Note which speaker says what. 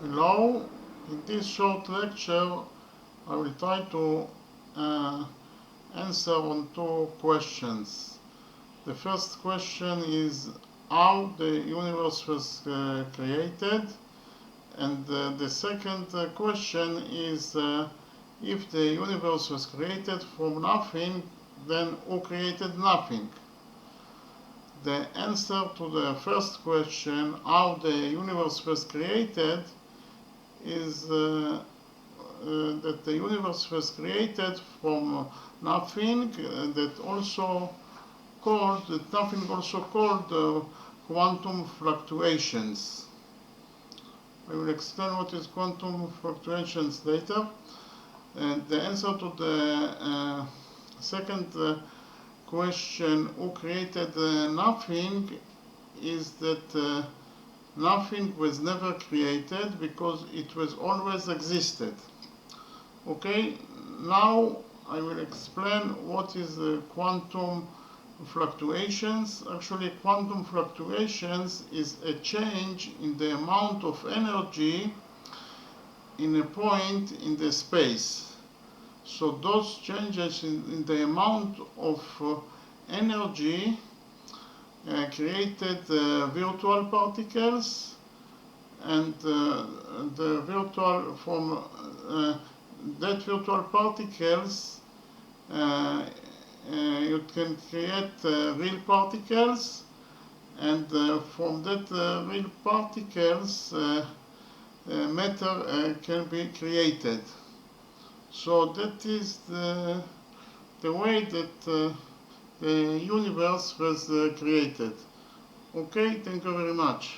Speaker 1: Hello, in this short lecture I will try to answer on two questions. The first question is how the universe was created, and the second question is if the universe was created from nothing, then who created nothing? The answer to the first question, how the universe was created, is that the universe was created from nothing, that nothing also called quantum fluctuations. I will explain what is quantum fluctuations later. And the answer to the second question, who created nothing, is that nothing was never created because it was always existed. Okay, now I will explain what is quantum fluctuations. Actually, quantum fluctuations is a change in the amount of energy in a point in the space. So those changes in the amount of energy created virtual particles, and the virtual from that virtual particles you can create real particles, and from that real particles matter can be created. So that is the way that the universe was created. Okay, thank you very much.